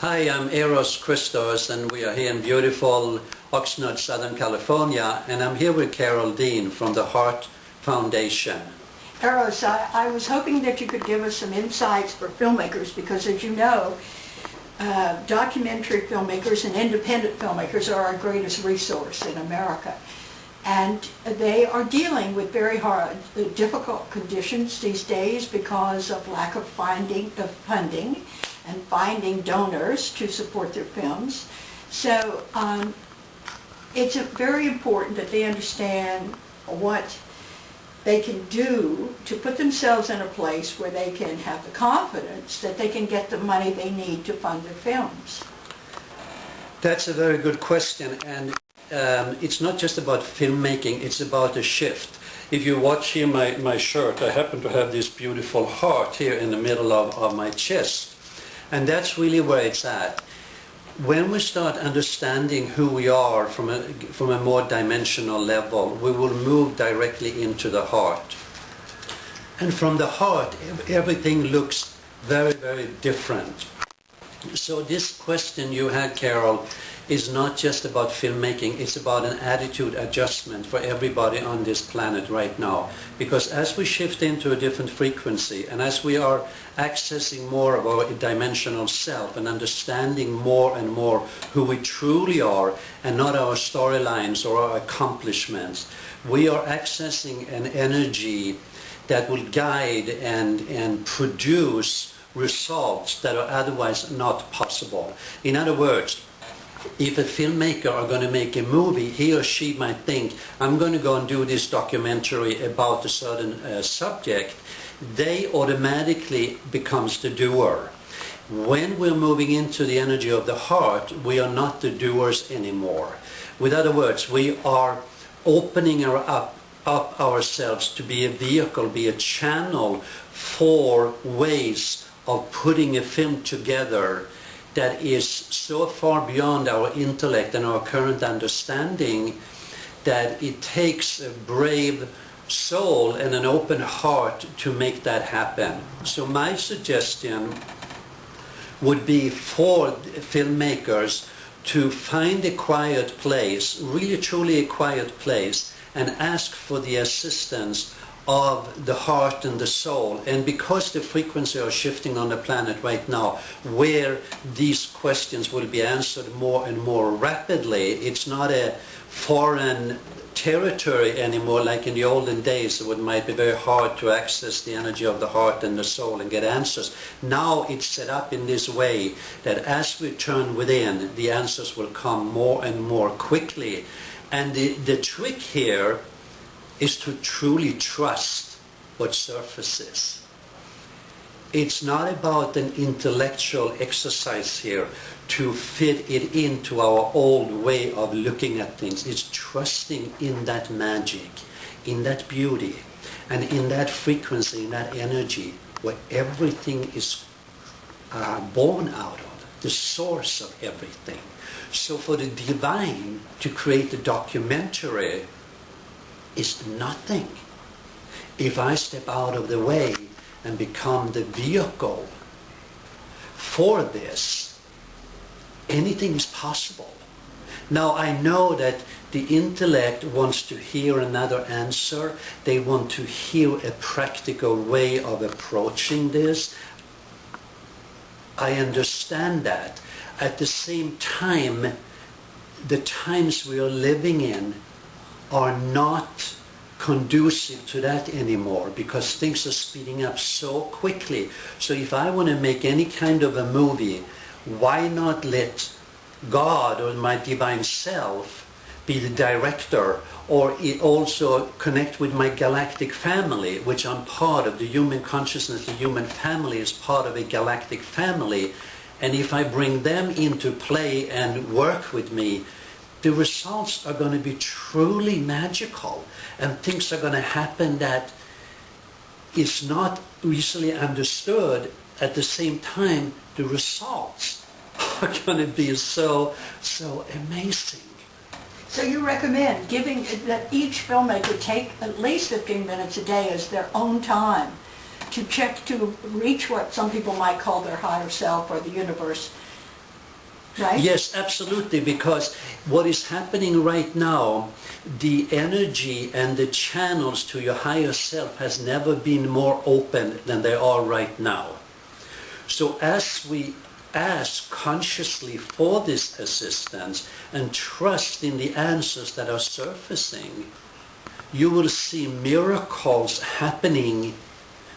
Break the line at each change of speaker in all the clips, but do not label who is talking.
Hi, I'm Aros Crystos, and we are here in beautiful Oxnard, Southern California, and I'm here with Carole Dean from the Heart Foundation.
Aros, I was hoping that you could give us some insights for filmmakers because, as you know, documentary filmmakers and independent filmmakers are our greatest resource in America. And they are dealing with very hard, difficult conditions these days because of lack of funding and finding donors to support their films. So it's very important that they understand what they can do to put themselves in a place where they can have the confidence that they can get the money they need to fund their films.
That's a very good question, and it's not just about filmmaking, it's about a shift. If you watch here my shirt, I happen to have this beautiful heart here in the middle of my chest. And that's really where it's at. When we start understanding who we are from a more dimensional level, we will move directly into the heart. And from the heart, everything looks very, very different. So this question you had, Carole, is not just about filmmaking, it's about an attitude adjustment for everybody on this planet right now. Because as we shift into a different frequency, and as we are accessing more of our dimensional self and understanding more and more who we truly are, and not our storylines or our accomplishments, we are accessing an energy that will guide and produce results that are otherwise not possible. In other words, if a filmmaker are going to make a movie, he or she might think, I'm going to go and do this documentary about a certain subject. They automatically becomes the doer. When we're moving into the energy of the heart, we are not the doers anymore. With other words, we are opening up ourselves to be a vehicle, be a channel for ways of putting a film together that is so far beyond our intellect and our current understanding that it takes a brave soul and an open heart to make that happen. So my suggestion would be for filmmakers to find a quiet place, really truly a quiet place, and ask for the assistance of the heart and the soul. And because the frequency are shifting on the planet right now, where these questions will be answered more and more rapidly, it's not a foreign territory anymore like in the olden days. It might be very hard to access the energy of the heart and the soul and get answers. Now it's set up in this way that as we turn within, the answers will come more and more quickly. And the trick here is to truly trust what surfaces. It's not about an intellectual exercise here to fit it into our old way of looking at things. It's trusting in that magic, in that beauty, and in that frequency, in that energy, where everything is born out of, the source of everything. So for the divine to create a documentary is nothing. If I step out of the way and become the vehicle for this, anything is possible. Now I know that the intellect wants to hear another answer. They want to hear a practical way of approaching this. I understand that. At the same time, the times we are living in are not conducive to that anymore because things are speeding up so quickly. So if I want to make any kind of a movie, why not let God or my divine self be the director, or it also connect with my galactic family, which I'm part of. The human consciousness, the human family is part of a galactic family. And if I bring them into play and work with me, the results are going to be truly magical, and things are going to happen that is not easily understood. At the same time, the results are going to be so amazing.
So you recommend giving that each filmmaker take at least 15 minutes a day as their own time to reach what some people might call their higher self or the universe right?
Yes, absolutely, because what is happening right now, the energy and the channels to your higher self has never been more open than they are right now. So as we ask consciously for this assistance and trust in the answers that are surfacing, you will see miracles happening,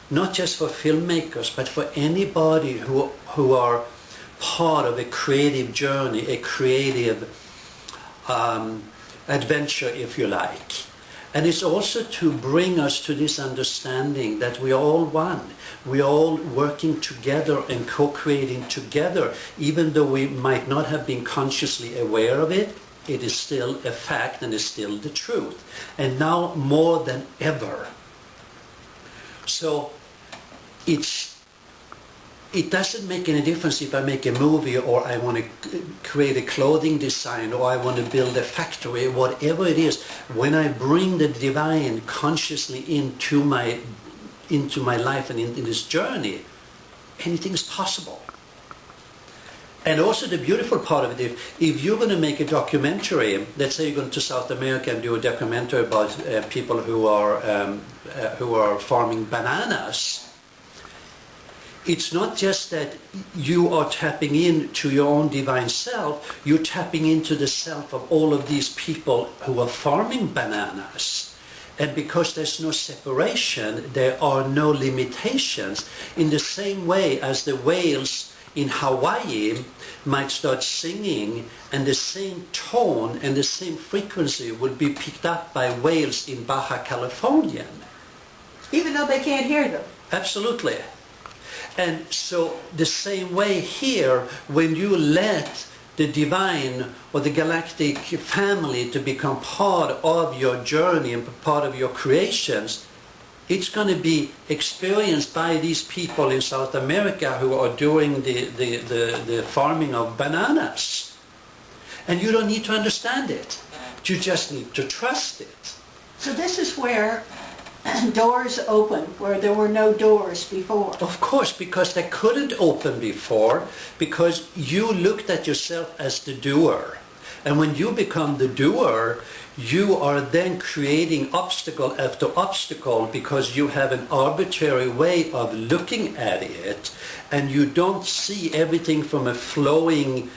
not just for filmmakers, but for anybody who are part of a creative journey, a creative adventure, if you like. And it's also to bring us to this understanding that we are all one. We are all working together and co-creating together. Even though we might not have been consciously aware of it, it is still a fact and is still the truth. And now more than ever. So it doesn't make any difference if I make a movie or I want to create a clothing design or I want to build a factory, whatever it is. When I bring the divine consciously into my life and in this journey, anything is possible. And also the beautiful part of it, if you're going to make a documentary, let's say you're going to South America and do a documentary about people who are farming bananas, it's not just that you are tapping into your own divine self, you're tapping into the self of all of these people who are farming bananas. And because there's no separation, there are no limitations. In the same way as the whales in Hawaii might start singing, and the same tone and the same frequency would be picked up by whales in Baja California.
Even though they can't hear them.
Absolutely. And so the same way here, when you let the divine or the galactic family to become part of your journey and part of your creations, it's going to be experienced by these people in South America who are doing the farming of bananas. And you don't need to understand it. You just need to trust it.
So this is where doors open, where there were no doors before.
Of course, because they couldn't open before, because you looked at yourself as the doer. And when you become the doer, you are then creating obstacle after obstacle because you have an arbitrary way of looking at it, and you don't see everything from a flowing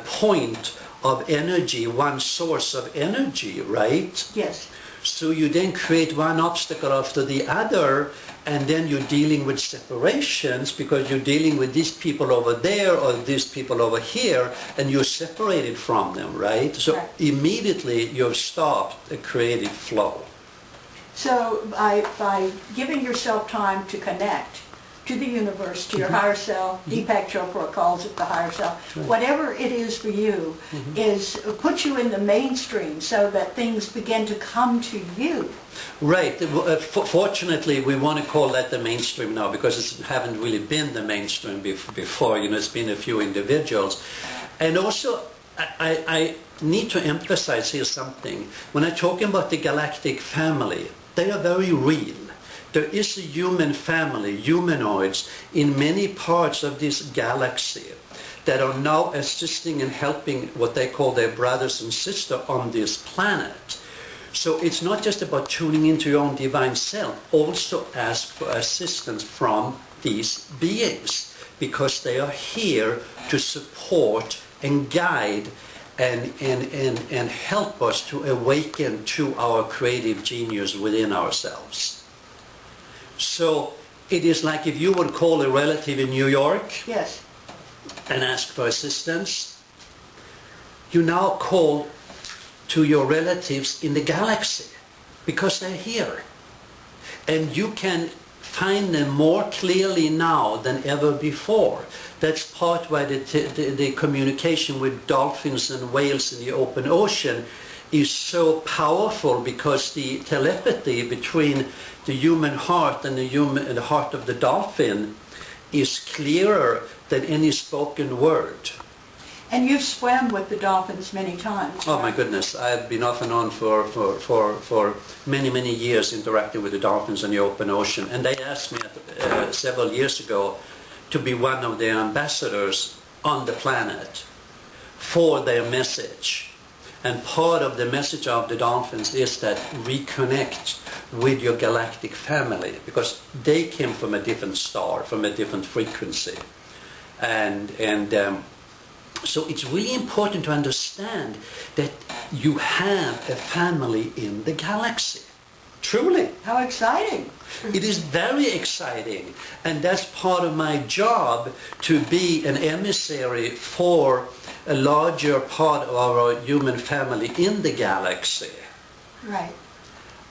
point of energy, one source of energy, right?
Yes.
So you then create one obstacle after the other, and then you're dealing with separations because you're dealing with these people over there or these people over here, and you're separated from them, right? So
right.
Immediately you've stopped a creative flow.
So by giving yourself time to connect to the universe, to your higher self, Deepak Chopra calls it the higher self, whatever it is for you, is put you in the mainstream so that things begin to come to you.
Right. Fortunately, we want to call that the mainstream now because it haven't really been the mainstream before. You know, it's been a few individuals. And also, I need to emphasize here something. When I'm talking about the galactic family, they are very real. There is a human family, humanoids, in many parts of this galaxy that are now assisting and helping what they call their brothers and sisters on this planet. So it's not just about tuning into your own divine self. Also ask for assistance from these beings because they are here to support and guide and help us to awaken to our creative genius within ourselves. So it is like if you would call a relative in New York
Yes.
and ask for assistance, you now call to your relatives in the galaxy because they're here. And you can find them more clearly now than ever before. That's part why the communication with dolphins and whales in the open ocean is so powerful, because the telepathy between the human heart and the heart of the dolphin is clearer than any spoken word.
And you've swam with the dolphins many times.
Oh my goodness, I've been off and on for many years interacting with the dolphins in the open ocean. And they asked me several years ago to be one of their ambassadors on the planet. for their message. And part of the message of the dolphins is that reconnect with your galactic family, because they came from a different star, from a different frequency. So it's really important to understand that you have a family in the galaxy. Truly.
How exciting.
It is very exciting. And that's part of my job, to be an emissary for a larger part of our human family in the galaxy.
Right.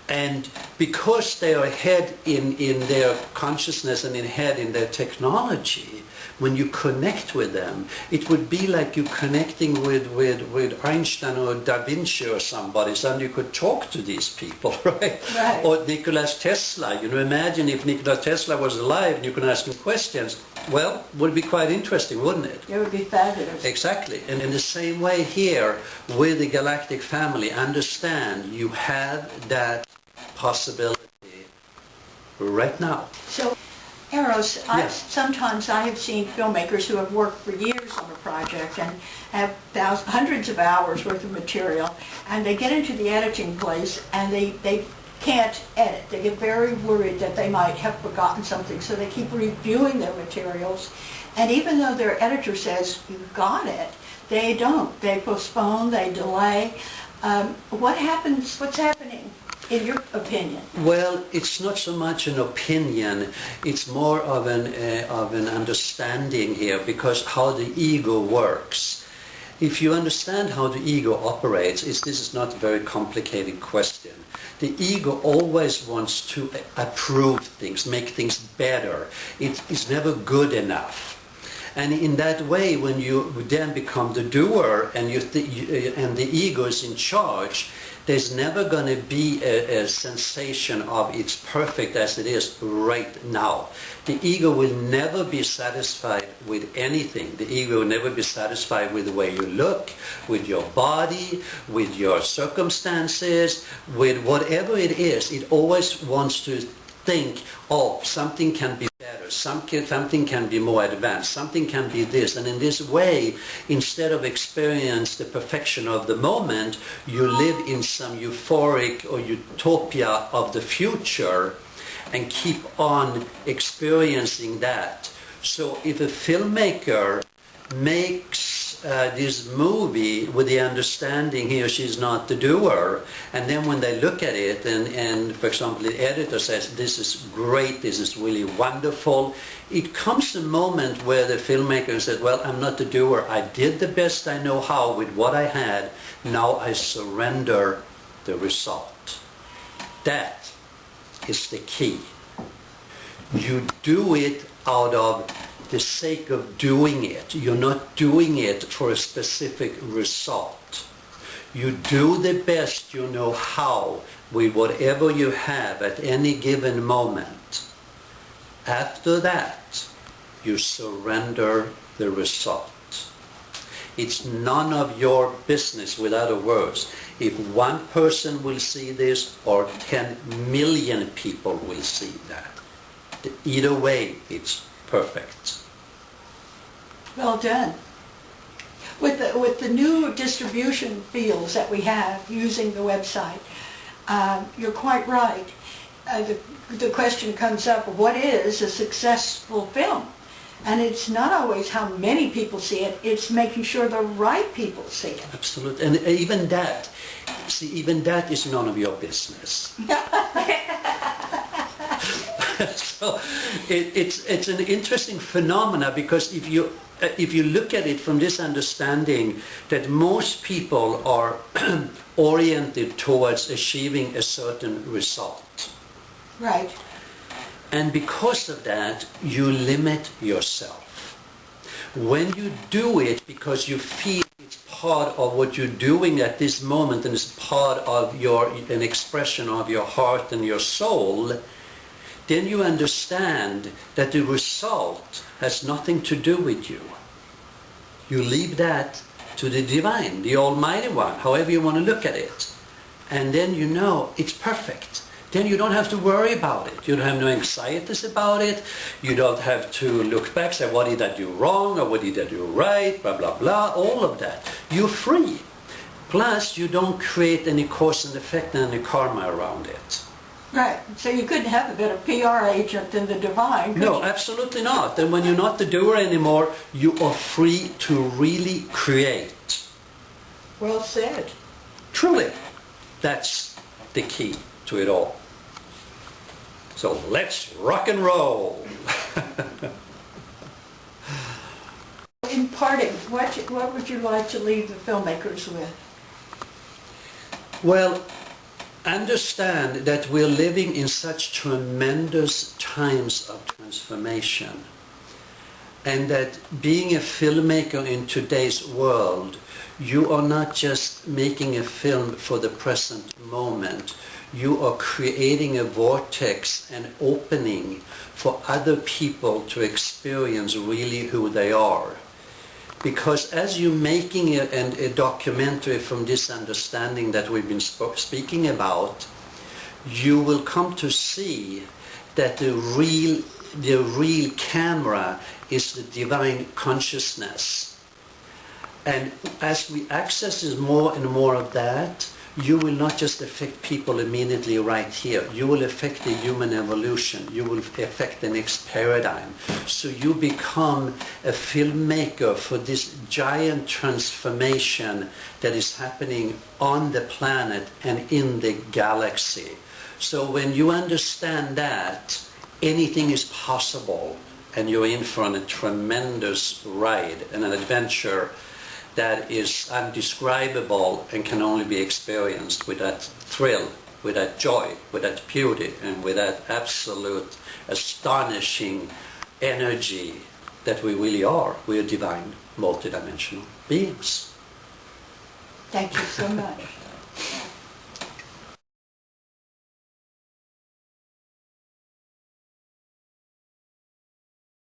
And because they are ahead in their consciousness and ahead in their technology, when you connect with them, it would be like you connecting with Einstein or Da Vinci or somebody, so you could talk to these people, right?
Right.
Or Nikola Tesla. You know, imagine if Nikola Tesla was alive and you could ask him questions. Well, would be quite interesting, wouldn't it?
It would be fabulous.
Exactly. And in the same way here, with the Galactic Family, understand you have that possibility right now.
So, Aros,
Yes.
sometimes I have seen filmmakers who have worked for years on a project and have hundreds of hours worth of material, and they get into the editing place and they can't edit. They get very worried that they might have forgotten something, so they keep reviewing their materials. And even though their editor says, you've got it, they don't. They postpone, they delay. What's happening, in your opinion?
Well, it's not so much an opinion, it's more of an understanding here, because how the ego works. If you understand how the ego operates, this is not a very complicated question. The ego always wants to approve things, make things better. It's never good enough. And in that way, when you then become the doer and and the ego is in charge, there's never going to be a sensation of it's perfect as it is right now. The ego will never be satisfied with anything. The ego will never be satisfied with the way you look, with your body, with your circumstances, with whatever it is. It always wants to think, oh, something can be better, something can be more advanced, something can be this. And in this way, instead of experience the perfection of the moment, you live in some euphoric or utopia of the future and keep on experiencing that. So if a filmmaker makes this movie with the understanding he or she is not the doer, and then when they look at it and for example the editor says this is great, this is really wonderful, it comes a moment where the filmmaker says, well, I'm not the doer, I did the best I know how with what I had, now I surrender the result. That is the key. You do it out of the sake of doing it. You're not doing it for a specific result. You do the best you know how with whatever you have at any given moment. After that, you surrender the result. It's none of your business, with other words. If one person will see this or 10 million people will see that, either way, it's perfect.
Well done. With the new distribution fields that we have using the website, you're quite right. The question comes up, what is a successful film? And it's not always how many people see it, it's making sure the right people see it.
Absolutely. And even that is none of your business. So it's an interesting phenomena, because if you look at it from this understanding that most people are oriented towards achieving a certain result.
Right.
And because of that, you limit yourself. When you do it because you feel it's part of what you're doing at this moment and it's part of an expression of your heart and your soul, then you understand that the result has nothing to do with you. You leave that to the divine, the Almighty One, however you want to look at it. And then you know it's perfect. then you don't have to worry about it. You don't have no anxieties about it. You don't have to look back and say, what did I do wrong or what did I do right, blah, blah, blah, all of that. You're free. Plus, you don't create any cause and effect and any karma around it.
Right. So you couldn't have a better PR agent than the divine, could
No,
you?
absolutely not. And when you're not the doer anymore, you are free to really create.
Well said.
Truly, that's the key to it all. So let's rock and roll.
In parting, what would you like to leave the filmmakers with?
Well, understand that we're living in such tremendous times of transformation, and that being a filmmaker in today's world, you are not just making a film for the present moment. You are creating a vortex and opening for other people to experience really who they are. Because as you're making a documentary from this understanding that we've been speaking about, you will come to see that the real camera is the divine consciousness. And as we access more and more of that, you will not just affect people immediately right here. You will affect the human evolution. You will affect the next paradigm. So you become a filmmaker for this giant transformation that is happening on the planet and in the galaxy. So when you understand that, anything is possible, and you're in for a tremendous ride and an adventure that is undescribable and can only be experienced with that thrill, with that joy, with that beauty, and with that absolute astonishing energy that we really are. We are divine, multidimensional beings.
Thank you so much.